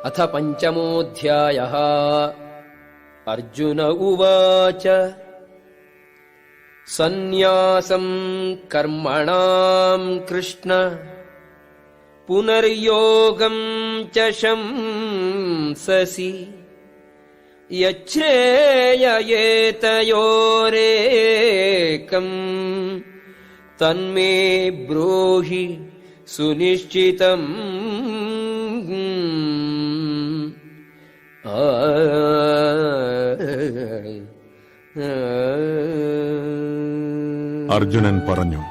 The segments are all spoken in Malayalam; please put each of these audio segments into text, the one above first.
अथ पञ्चमोऽध्यायः। अर्जुन उवाच सन्न्यासं कर्मणां कृष्ण पुनर्योगं च शंससि यच्छ्रेययेतयोरेकम् तन्मे ब्रूहि सुनिश्चितम्। അർജുനൻ പറഞ്ഞു,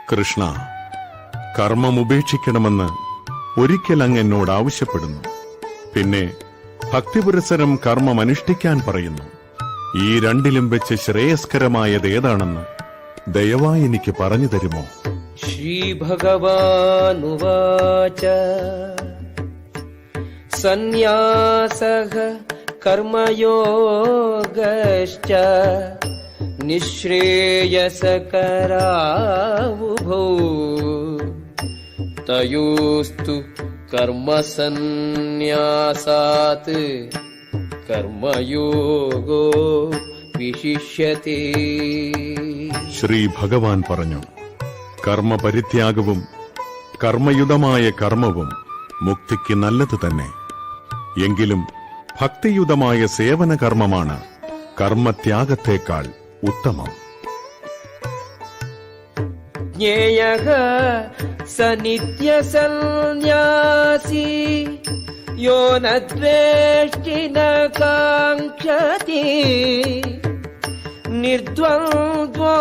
കൃഷ്ണ, കർമ്മം ഉപേക്ഷിക്കണമെന്ന് ഒരിക്കൽ അങ്ങ് എന്നോട് ആവശ്യപ്പെടുന്നു. പിന്നെ ഭക്തിപുരസരം കർമ്മം അനുഷ്ഠിക്കാൻ പറയുന്നു. ഈ രണ്ടിലും വെച്ച് ശ്രേയസ്കരമായത് ഏതാണെന്ന് ദയവായി എനിക്ക് പറഞ്ഞു തരുമോ? ശ്രീഭഗവാനുവാച സന്യാസഃ കർമ്മയോഗശ്ച നിശ്രേയസകരാവുഭൗ തയോസ്തു കർമ്മസന്യാസാത് കർമ്മയോഗോ വിശിഷ്യത്തെ. ശ്രീ ഭഗവാൻ പറഞ്ഞു, കർമ്മപരിത്യാഗവും കർമ്മയുതമായ കർമ്മവും മുക്തിക്ക് നല്ലത് തന്നെ. എങ്കിലും ഭക്തിയുതമായ സേവന കർമ്മമാണ് കർമ്മത്യാഗത്തേക്കാൾ ഉത്തമം. ജ്ഞേയഃ സ നിത്യസന്ന്യാസി യോ ന ദ്വേഷ്ടി ന കാംക്ഷതി നിർദ്വന്ദ്വോ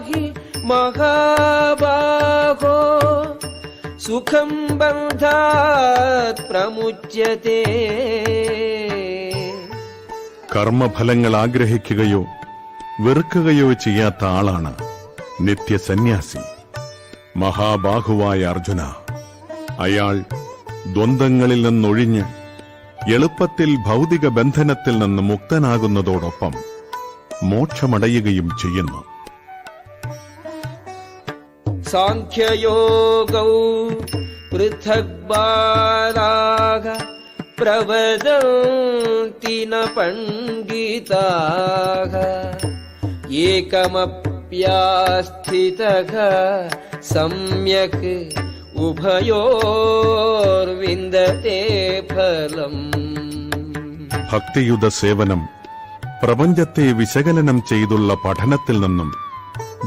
ഹി മഹാബാഹോ സുഖം ബന്ധാത് പ്രമുച്യത്തെ. കർമ്മഫലങ്ങൾ ആഗ്രഹിക്കുകയോ വെറുക്കുകയോ ചെയ്യാത്ത ആളാണ് നിത്യസന്യാസി. മഹാബാഹുവായ അർജുന, അയാൾ ദ്വന്ദ്ങ്ങളിൽ നിന്നൊഴിഞ്ഞ് എളുപ്പത്തിൽ ഭൗതിക ബന്ധനത്തിൽ നിന്ന് മുക്തനാകുന്നതോടൊപ്പം മോക്ഷമടയുകയും ചെയ്യുന്നു. സാഖ്യയോഗൗ പൃഥക് ബാലാഃ പ്രവദന്തി ന പണ്ഡിതാഃ ഏകമപ്യാസ്ഥിതഃ സമ്യക് ഉഭയോർവിന്ദതേ ഫലം. ഭക്തിയുത സേവനം പ്രപഞ്ചത്തെ വിശകലനം ചെയ്തുള്ള പഠനത്തിൽ നിന്നും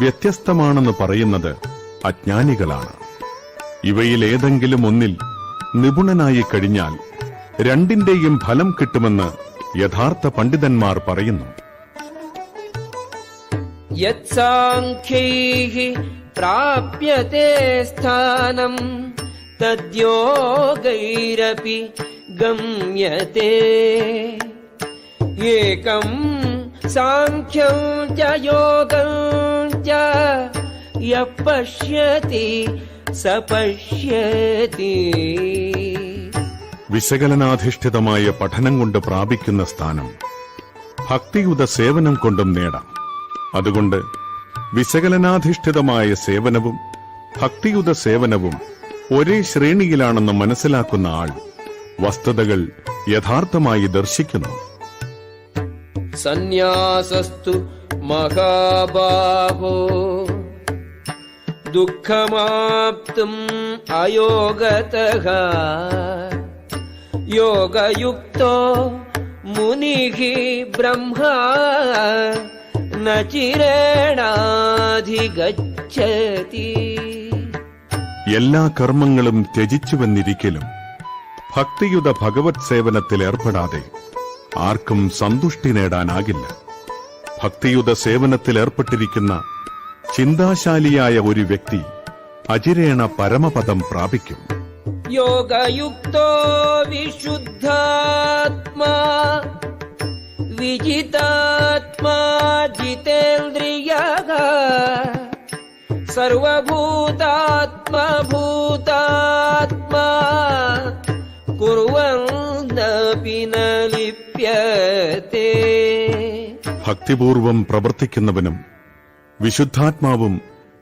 വ്യത്യസ്തമാണെന്ന് പറയുന്നത് അജ്ഞാനികളാണ്. ഇവയിലേതെങ്കിലും ഒന്നിൽ നിപുണനായി കഴിഞ്ഞാൽ രണ്ടിന്റെയും ഫലം കിട്ടുമെന്ന് യഥാർത്ഥ പണ്ഡിതന്മാർ പറയുന്നു. യത്സാംഖ്യൈഃ പ്രാപ്യത്തെ സ്ഥാനം തദ്യോഗൈരപി ഗമ്യത്തെ ഏകം സാംഖ്യം ച യോഗം ച യഃ പശ്യതി സ പശ്യതി. വിശകലനാധിഷ്ഠിതമായ പഠനം കൊണ്ട് പ്രാപിക്കുന്ന സ്ഥാനം ഭക്തിയുത സേവനം കൊണ്ടും നേടാം. അതുകൊണ്ട് വിശകലനാധിഷ്ഠിതമായ സേവനവും ഭക്തിയുത സേവനവും ഒരേ ശ്രേണിയിലാണെന്ന് മനസ്സിലാക്കുന്ന ആൾ വസ്തുതകൾ യഥാർത്ഥമായി ദർശിക്കുന്നു. സന്യാസസ്തു മഹാബാഹോ ദുഃഖമാപ്തും അയോഗതഃ യോഗയുക്തോ മുനിഃ ബ്രഹ്മാ ന ചിരേണാധിഗച്ഛതി. എല്ലാ കർമ്മങ്ങളും ത്യജിച്ചുവെന്നിരിക്കലും ഭക്തിയുത ഭഗവത് സേവനത്തിൽ ഏർപ്പെടാതെ ആർക്കും സന്തുഷ്ടി നേടാനാകില്ല. ഭക്തിയുത സേവനത്തിൽ ഏർപ്പെട്ടിരിക്കുന്ന ചിന്താശാലിയായ ഒരു വ്യക്തി അചിരേണ പരമപദം പ്രാപിക്കും. യോഗയുക്തോ വിശുദ്ധാത്മാ വിജിതാത്മാ ജിതേന്ദ്രിയഃ സർവഭൂതാത്മാ ഭൂതാത്മാ കുർവന്നപി ന ലിപ്യത്തെ. ഭക്തിപൂർവം പ്രവർത്തിക്കുന്നവനും വിശുദ്ധാത്മാവും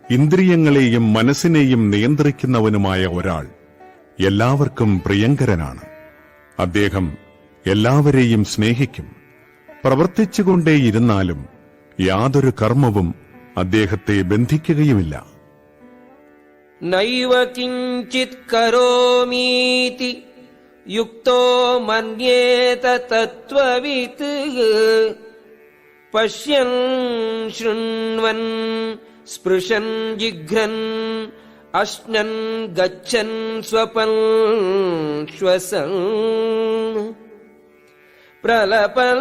ഇന്ദ്രിയങ്ങളെയും മനസ്സിനെയും നിയന്ത്രിക്കുന്നവനുമായ ഒരാൾ എല്ലാവർക്കും പ്രിയങ്കരനാണ്. അദ്ദേഹം എല്ലാവരെയും സ്നേഹിക്കും. പ്രവർത്തിച്ചുകൊണ്ടേയിരുന്നാലും യാതൊരു കർമ്മവും അദ്ദേഹത്തെ ബന്ധിക്കുകയുമില്ല. നൈവ കിഞ്ചിത് കരോമീതി യുക്തോ മന്യേത തത്വവിത് പശ്യൻ ശൃണ്വൻ സ്പൃശൻ ജിഘ്രൻ അശ്നൻ ഗച്ഛൻ സ്വപൻ ശ്വസൻ പ്രലപൻ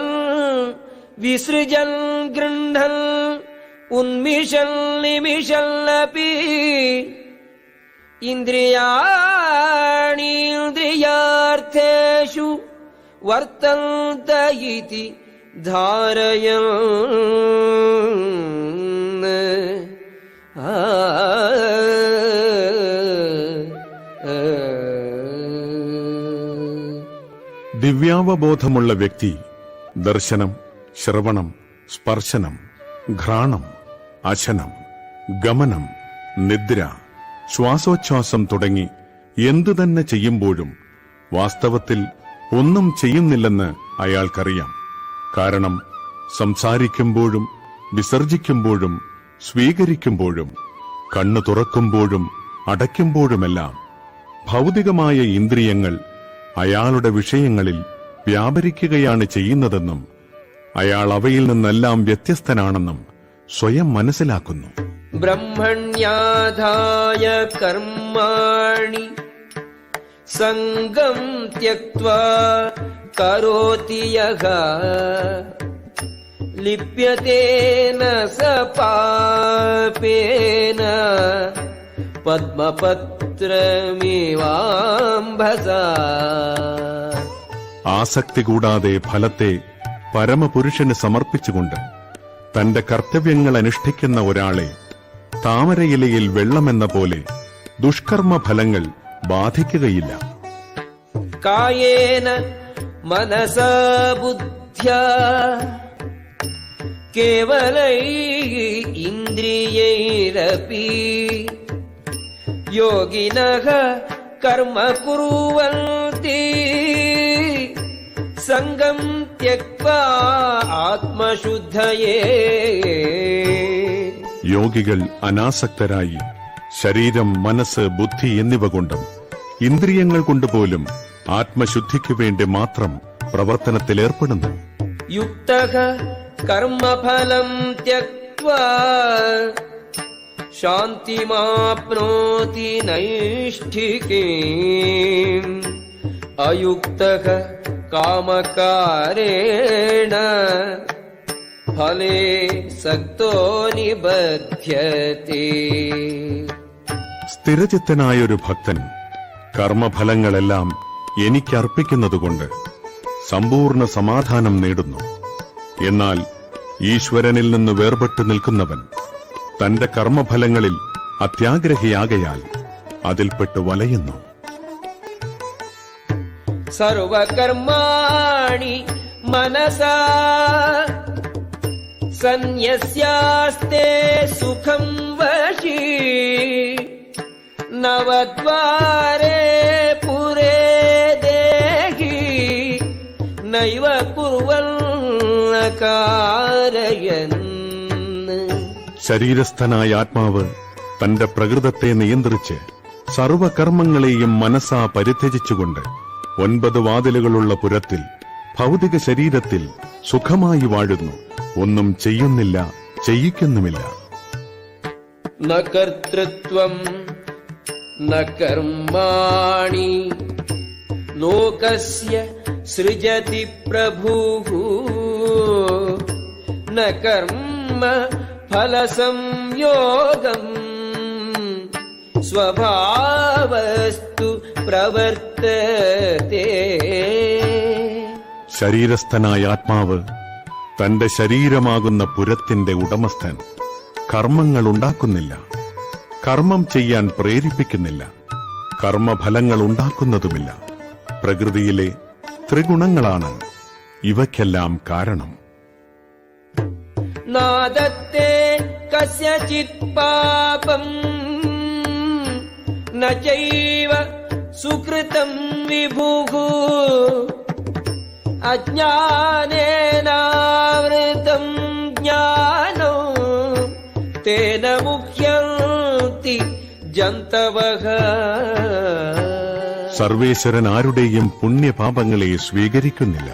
വിസൃജൻ ഗൃഹൻ ഉന്മിഷൻ നിമിഷല്ലപി ഇന്ദ്രിയാണീന്ദ്രിയാർത്ഥേഷു വർത്തന്ത ഇതി ധാരയൻ. ദിവ്യാവബോധമുള്ള വ്യക്തി ദർശനം, ശ്രവണം, സ്പർശനം, ഘ്രാണം, അശനം, ഗമനം, നിദ്ര, ശ്വാസോച്ഛ്വാസം തുടങ്ങി എന്തുതന്നെ ചെയ്യുമ്പോഴും വാസ്തവത്തിൽ ഒന്നും ചെയ്യുന്നില്ലെന്ന് അയാൾക്കറിയാം. കാരണം സംസാരിക്കുമ്പോഴും വിസർജിക്കുമ്പോഴും സ്വീകരിക്കുമ്പോഴും കണ്ണു തുറക്കുമ്പോഴും അടയ്ക്കുമ്പോഴുമെല്ലാം ഭൗതികമായ ഇന്ദ്രിയങ്ങൾ അയാളുടെ വിഷയങ്ങളിൽ വ്യാപരിക്കുകയാണ് ചെയ്യുന്നതെന്നും അയാൾ അവയിൽ നിന്നെല്ലാം വ്യത്യസ്തനാണെന്നും സ്വയം മനസ്സിലാക്കുന്നു. ബ്രഹ്മണ്യാധായ കർമാണി സംഗം ത്യക്ത്വാ കരോതി യഃ ലിപ്യതേന സ പാപേന പദ്മപത്രമിവാംഭസാ. ആസക്തി കൂടാതെ ഫലത്തെ പരമപുരുഷന് സമർപ്പിച്ചുകൊണ്ട് തന്റെ കർത്തവ്യങ്ങൾ അനുഷ്ഠിക്കുന്ന ഒരാളെ താമരയിലയിൽ വെള്ളമെന്ന പോലെ ദുഷ്കർമ്മ ഫലങ്ങൾ ബാധിക്കുകയില്ല. കായേന മനസാ ബുദ്ധ്യാ കേവലൈ ഇന്ദ്രിയൈരപി യോഗിനഃ കർമ്മ കുർവന്തി സംഗം ത്യക്ത്വാ ആത്മശുദ്ധയേ. യോഗികൾ അനാസക്തരായി ശരീരം, മനസ്സ്, ബുദ്ധി എന്നിവ കൊണ്ടും ഇന്ദ്രിയങ്ങൾ കൊണ്ടുപോലും ആത്മശുദ്ധിക്കു വേണ്ടി മാത്രം പ്രവർത്തനത്തിലേർപ്പെടുന്നു. യുക്തഃ കർമ്മഫലം ത്യക്ത്വാ ശാന്തിമാപ്നോതി നൈഷ്ഠികീം അയുക്തഃ കാമകാരേണ ഫലേ സക്തോ നിബധ്യതേ. സ്ഥിരചിത്തനായൊരു ഭക്തൻ കർമ്മഫലങ്ങളെല്ലാം എനിക്കർപ്പിക്കുന്നതുകൊണ്ട് സമ്പൂർണ്ണ സമാധാനം നേടുന്നു. എന്നാൽ ഈശ്വരനിൽ നിന്ന് വേർപെട്ടു നിൽക്കുന്നവൻ തന്റെ കർമ്മഫലങ്ങളിൽ അത്യാഗ്രഹിയാകയാൽ അതിൽപ്പെട്ട് വലയുന്നു. സർവകർമാണി മനസാ സന്യസ്യാസ്തേ സുഖം വശീ നവദ്വാരേ പുരേ ദേഹി നൈവ കുർവന്ന കാരയൻ. ശരീരസ്ഥനായ ആത്മാവ് തന്റെ പ്രകൃതത്തെ നിയന്ത്രിച്ച് സർവകർമ്മങ്ങളെയും മനസ്സാ പരിത്യജിച്ചുകൊണ്ട് 9 വാതിലുകളുള്ള പുരത്തിൽ ഭൗതിക ശരീരത്തിൽ സുഖമായി വാഴുന്നു. ഒന്നും ചെയ്യുന്നില്ല, ചെയ്യിക്കുന്നുമില്ല. ന കർതൃത്വം ന കർമാണി ലോകസ്യ സൃജതി പ്രഭുഃ ന കർമ്മ ഫലസംയോഗം സ്വഭാവസ്തു പ്രവർത്തതേ. ശരീരസ്ഥനായ ആത്മാവ് തന്റെ ശരീരമാകുന്ന പുരത്തിന്റെ ഉടമസ്ഥൻ കർമ്മങ്ങൾ ഉണ്ടാക്കുന്നില്ല, കർമ്മം ചെയ്യാൻ പ്രേരിപ്പിക്കുന്നില്ല, കർമ്മഫലങ്ങൾ ഉണ്ടാക്കുന്നതുമില്ല. പ്രകൃതിയിലെ ത്രിഗുണങ്ങളാണ് ഇവയ്ക്കെല്ലാം കാരണം. നാദത്തെ കസ്യചിത് പാപം ന ചൈവ സുകൃതം വിഭുഃ അജ്ഞാനേനാവൃതം ജ്ഞാനം തേന മുഹ്യന്തി ജന്തവഃ. സർവേശ്വരൻ ആരുടെയും പുണ്യപാപങ്ങളെ സ്വീകരിക്കുന്നില്ല.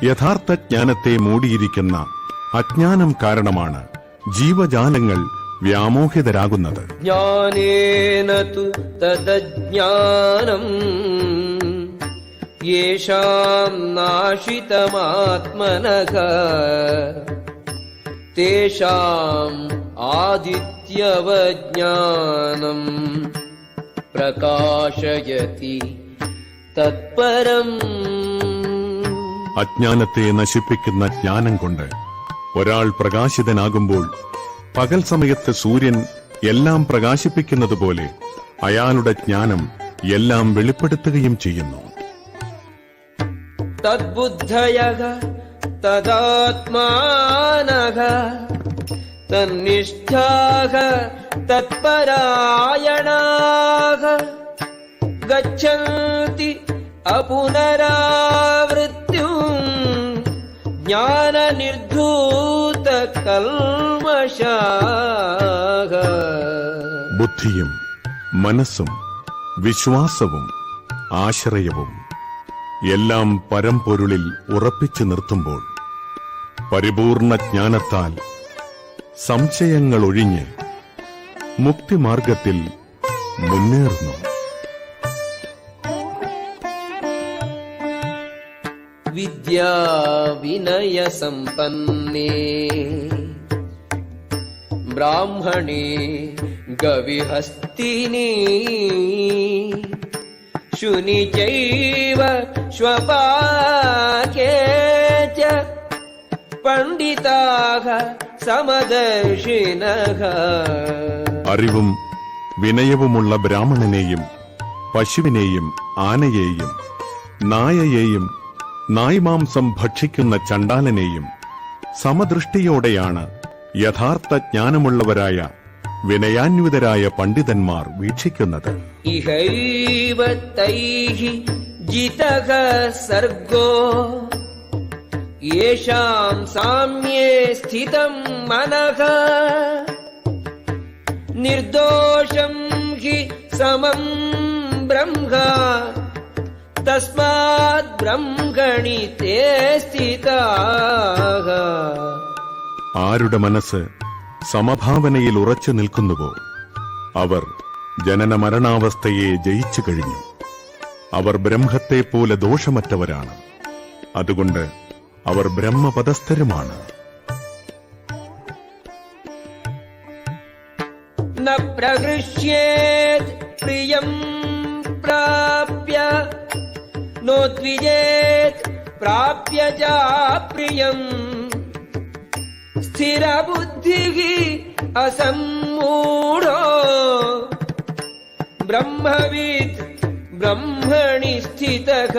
യഥാർത്ഥ ജ്ഞാനത്തെ മൂടിയിരിക്കുന്ന അജ്ഞാനം കാരണമാണ് ജീവജാലങ്ങൾ വ്യാമോഹിതരാകുന്നത്. ജ്ഞാനേന തു തദജ്ഞാനം യേഷാം നാശിതമാത്മനഃ തേഷാം ആദിത്യവജ്ഞാനം പ്രകാശയതി തത്പരം. അജ്ഞാനത്തെ നശിപ്പിക്കുന്ന ജ്ഞാനം കൊണ്ട് ഒരാൾ പ്രകാശിതനാകുമ്പോൾ പകൽ സമയത്ത് സൂര്യൻ എല്ലാം പ്രകാശിപ്പിക്കുന്നതുപോലെ അയാളുടെ ജ്ഞാനം എല്ലാം വെളിപ്പെടുത്തുകയും ചെയ്യുന്നു. തദ്ബുദ്ധയഃ തദാത്മാനഃ തന്നിഷ്ഠാഃ തത്പരായണാഃ ഗച്ഛന്തി അപുനരാവൃത്യും ജ്ഞാനനിർധൂതകൽമഷാഃ. ബുദ്ധിയും മനസ്സും വിശ്വാസവും ആശ്രയവും എല്ലാം പരമ്പൊരുളിൽ ഉറപ്പിച്ചു നിർത്തുമ്പോൾ പരിപൂർണ ജ്ഞാനത്താൽ സംശയങ്ങൾ ഒഴിഞ്ഞ് മുക്തിമാർഗത്തിൽ മുന്നേറുന്നു. വിദ്യാവിനയസമ്പന്നേ ബ്രാഹ്മണേ ഗവിഹസ്തിനി ശുനി ചൈവ ശ്വപാകേ ച പണ്ഡിതാഃ സമദർശിനഃ. അറിവും വിനയവുമുള്ള ബ്രാഹ്മണനെയും പശുവിനെയും ആനയെയും നായയെയും നായ്മാംസം ഭക്ഷിക്കുന്ന ചണ്ടാലനെയും സമദൃഷ്ടിയോടെയാണ് യഥാർത്ഥ ജ്ഞാനമുള്ളവരായ വിനയാന്വിതരായ പണ്ഡിതന്മാർ വീക്ഷിക്കുന്നത്. ഇഹൈവ തൈഃ ജിതഃ സർഗോ യേഷാം സാമ്യേ സ്ഥിതം മനഃ നിർദോഷം ഹി സമം ബ്രഹ്മ തസ്മാത് ബ്രഹ്മണി തേ സ്ഥിതാഃ. ആരുടെ മനസ്സ് സമഭാവനയിൽ ഉറച്ചു നിൽക്കുന്നുവോ അവർ ജനന മരണാവസ്ഥയെ ജയിച്ചു കഴിഞ്ഞു. അവർ ബ്രഹ്മത്തെപ്പോലെ ദോഷമറ്റവരാണ്. അതുകൊണ്ട് അവർ ബ്രഹ്മപദസ്ഥരുമാണ്. ന പ്രഹൃഷ്യേത് പ്രിയം പ്രാപ്യ നോദ്വിജേത് പ്രാപ്യ ച പ്രിയം സ്ഥിരബുദ്ധിഃ അസമ്മൂഢോ ബ്രഹ്മവിദ് ബ്രഹ്മണി സ്ഥിതഃ.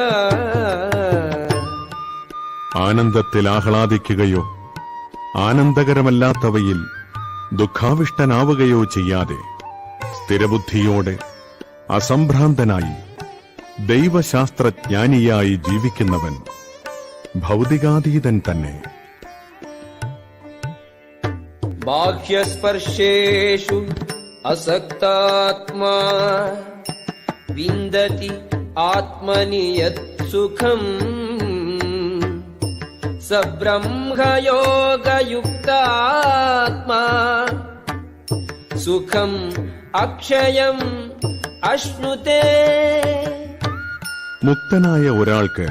ആനന്ദത്തിൽ ആഹ്ലാദിക്കുകയോ ആനന്ദകരമല്ലാത്തവയിൽ ദുഃഖാവിഷ്ടനാവുകയോ ചെയ്യാതെ സ്ഥിരബുദ്ധിയോടെ അസംഭ്രാന്തനായി ദൈവശാസ്ത്രജ്ഞാനിയായി ജീവിക്കുന്നവൻ ഭൗതികാതീതൻ തന്നെ. ബാഹ്യസ്പർശേഷു അസക്താത്മാ വിന്ദതി ആത്മനി യത് സുഖം സ ബ്രഹ്മയോഗയുക്താത്മാ സുഖം അക്ഷയം അശ്നുതേ. മുക്തനായ ഒരാൾക്ക്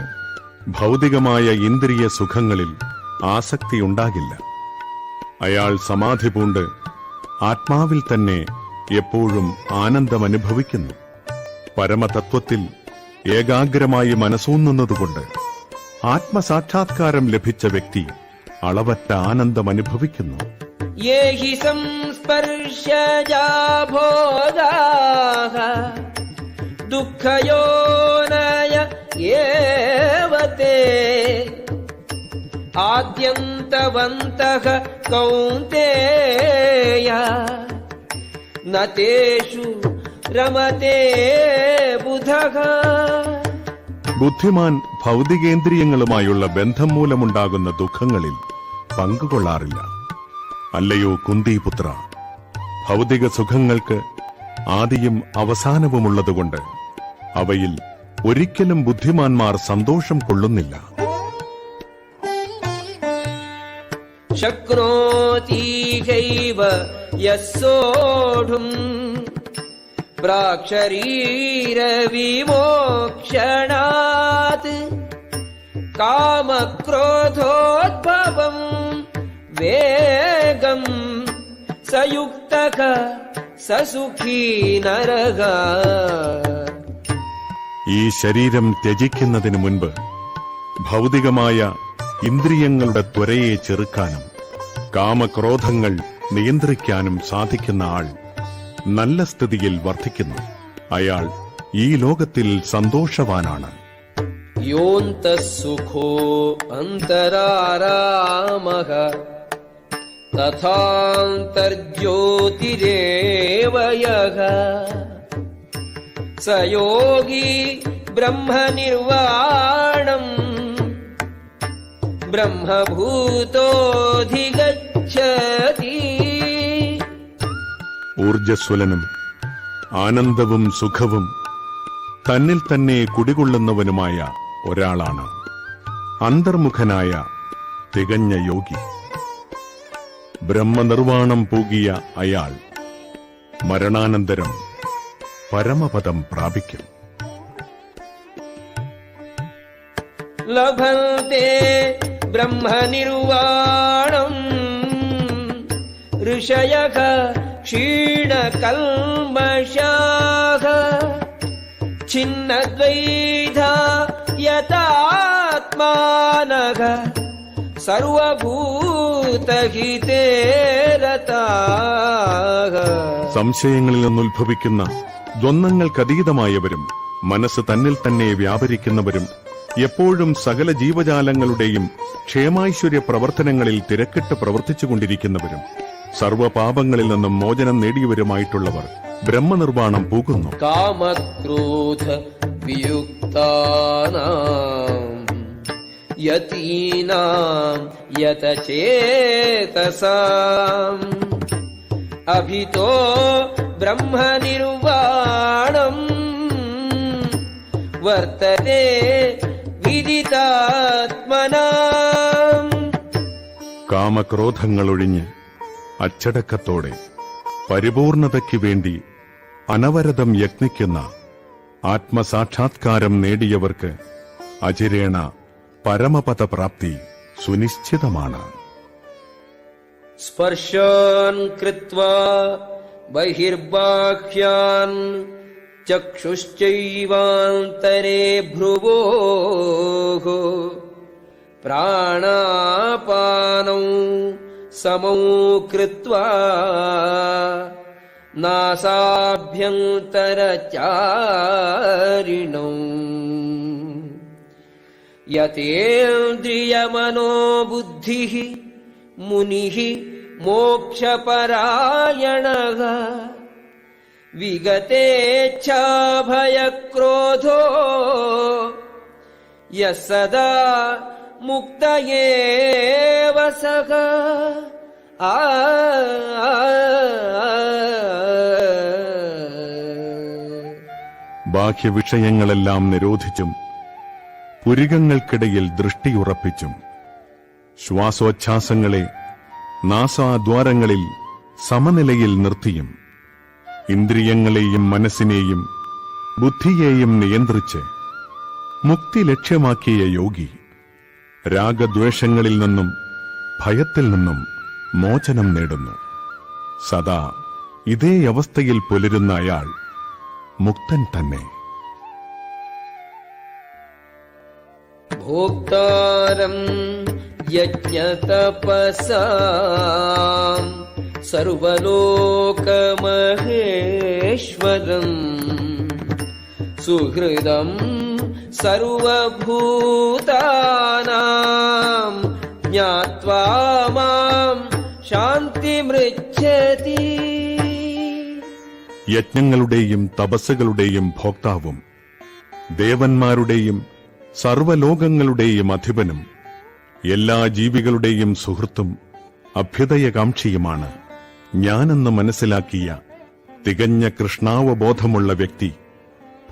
ഭൗതികമായ ഇന്ദ്രിയ സുഖങ്ങളിൽ ആസക്തിയുണ്ടാകില്ല. അയാൾ സമാധി പൂണ്ട് ആത്മാവിൽ തന്നെ എപ്പോഴും ആനന്ദമനുഭവിക്കുന്നു. പരമതത്വത്തിൽ ഏകാഗ്രമായി മനസ്സൂന്നുന്നതുകൊണ്ട് ആത്മസാക്ഷാത്കാരം ലഭിച്ച വ്യക്തി അളവറ്റ ആനന്ദമനുഭവിക്കുന്നു. യേ ഹി സംസ്പർശജാ ഭോഗാഃ ദുഃഖയോനയ ഏവ തേ ആദ്യന്തവന്തഃ കൗന്തേയ ന തേഷു രമതേ ബുധഃ. ബുദ്ധിമാൻ ഭൗതികേന്ദ്രിയങ്ങളുമായുള്ള ബന്ധം മൂലമുണ്ടാകുന്ന ദുഃഖങ്ങളിൽ പങ്കുകൊള്ളാറില്ല. അല്ലയോ കുന്തിപുത്ര, ഭൗതിക സുഖങ്ങൾക്ക് ആദിയും അവസാനവുമുള്ളതുകൊണ്ട് അവയിൽ ഒരിക്കലും ബുദ്ധിമാന്മാർ സന്തോഷം കൊള്ളുന്നില്ല. ശക്നോതിഹൈവ യസ്സോഢും പ്രാക്ശരീരവിമോക്ഷണാത് കാമക്രോധോദ്ഭവം വേഗം സയുക്തഃ സസുഖീ നരക. ഈ ശരീരം ത്യജിക്കുന്നതിന് മുൻപ് ഭൗതികമായ ഇന്ദ്രിയങ്ങളുടെ ത്വരയെ ചെറുക്കാനും കാമക്രോധങ്ങൾ നിയന്ത്രിക്കാനും സാധിക്കുന്ന ആൾ നല്ല സ്ഥിതിയിൽ വർദ്ധിക്കുന്നു. അയാൾ ഈ ലോകത്തിൽ സന്തോഷവാനാണ്. യോന്തഃ സുഖോ അന്തരാരാമഃ തഥാന്തർജ്യോതിരേവ യഃ സ യോഗി ബ്രഹ്മനിർവാണം ബ്രഹ്മഭൂതോധിഗച്ഛതി. ഊർജ്ജസ്വലനും ആനന്ദവും സുഖവും തന്നിൽ തന്നെ കുടികൊള്ളുന്നവനുമായ ഒരാളാണ് അന്തർമുഖനായ തികഞ്ഞ യോഗി. ബ്രഹ്മനിർവാണം പൂകിയ അയാൾ മരണാനന്തരം പരമപദം പ്രാപിക്കും. ലഭന്തെ ബ്രഹ്മനിർവാണം ഋഷയഃ ക്ഷീണകൽമഷാഃ ഛിന്നദ്വൈധാ യതാത്മാനഃ സർവഭൂതഹിതേ രതാഃ. സംശയങ്ങളിൽ നിന്നുത്ഭവിക്കുന്ന ദ്വന്ദ്ങ്ങൾക്കതീതമായവരും മനസ്സ് തന്നിൽ തന്നെ വ്യാപരിക്കുന്നവരും എപ്പോഴും സകല ജീവജാലങ്ങളുടെയും ക്ഷേമൈശ്വര്യ പ്രവർത്തനങ്ങളിൽ തിരക്കിട്ട് പ്രവർത്തിച്ചുകൊണ്ടിരിക്കുന്നവരും സർവപാപങ്ങളിൽ നിന്നും മോചനം നേടിയവരുമായിട്ടുള്ളവർ ബ്രഹ്മനിർവാണം പൂകുന്നു. കാമക്രോധ വിയുക്താനാം യതീനാം യതചേതസാം അഭിതോ ബ്രഹ്മനിർവാണം വർത്തതേ വിദിതാത്മനാം. കാമക്രോധങ്ങളൊഴിഞ്ഞ് അച്ചടക്കത്തോടെ പരിപൂർണതയ്ക്ക് വേണ്ടി അനവരതം യത്നിക്കുന്ന ആത്മസാക്ഷാത്കാരം നേടിയവർക്ക് അചിരേണ പരമപദപ്രാപ്തി സുനിശ്ചിതമാണ്. സ്പർശാൻ കൃത്വാ ബഹിർബാഹ്യാൻ ചക്ഷുശ്ചൈവാന്തരേ ഭ്രുവോഃ പ്രാണാപാനൗ സമൗ കൃത്വാ നാസാഭ്യന്തരചാരിണൗ യതേന്ദ്രിയമനോബുദ്ധിഃ മുനിഃ മോക്ഷപരായണഃ വിഗതേച്ഛാഭയക്രോധോ യഃ സദാ മുക്ത ഏവ സഃ. ബാഹ്യവിഷയങ്ങളെല്ലാം നിരോധിച്ചും പുരികങ്ങൾക്കിടയിൽ ദൃഷ്ടിയുറപ്പിച്ചും ശ്വാസോച്ഛ്വാസങ്ങളെ നാസാദ്വാരങ്ങളിൽ സമനിലയിൽ നിർത്തിയും ഇന്ദ്രിയങ്ങളെയും മനസ്സിനെയും ബുദ്ധിയെയും നിയന്ത്രിച്ച് മുക്തി ലക്ഷ്യമാക്കിയ യോഗി രാഗദ്വേഷങ്ങളിൽ നിന്നും ഭയത്തിൽ നിന്നും മോചനം നേടുന്നു. സദാ ഇതേ അവസ്ഥയിൽ പുലരുന്ന അയാൾ മുക്തൻ തന്നെ. ഭോക്താരം യജ്ഞതപസാം സർവലോകമഹേശ്വരം സുഹൃദം സർവഭൂതാനാം ജ്ഞാത്വാ മാം ശാന്തിമൃച്ഛതി. യജ്ഞങ്ങളുടെയും തപസ്സുകളുടെയും ഭോക്താവും ദേവന്മാരുടെയും സർവലോകങ്ങളുടെയും അധിപനും എല്ലാ ജീവികളുടെയും സുഹൃത്തും അഭ്യുദയകാംക്ഷിയുമാണ് ഞാനെന്ന് മനസ്സിലാക്കിയ തികഞ്ഞ കൃഷ്ണാവബോധമുള്ള വ്യക്തി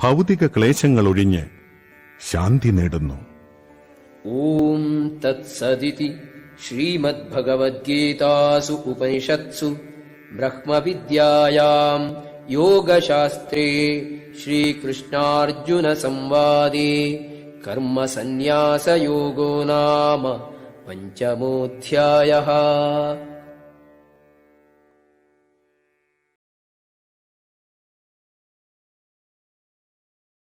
ഭൗതിക ക്ലേശങ്ങളൊഴിഞ്ഞ് ശാന്തി നേടുന്നു. ഓം തത്സദിതി ശ്രീമദ്ഭഗവദ്ഗീതാസു ഉപനിഷത്സു ബ്രഹ്മവിദ്യായാം യോഗശാസ്ത്രേ ശ്രീകൃഷ്ണാർജുന സംവാദേ കർമ്മസന്ന്യാസയോഗോ നാമ പഞ്ചമോധ്യായഃ.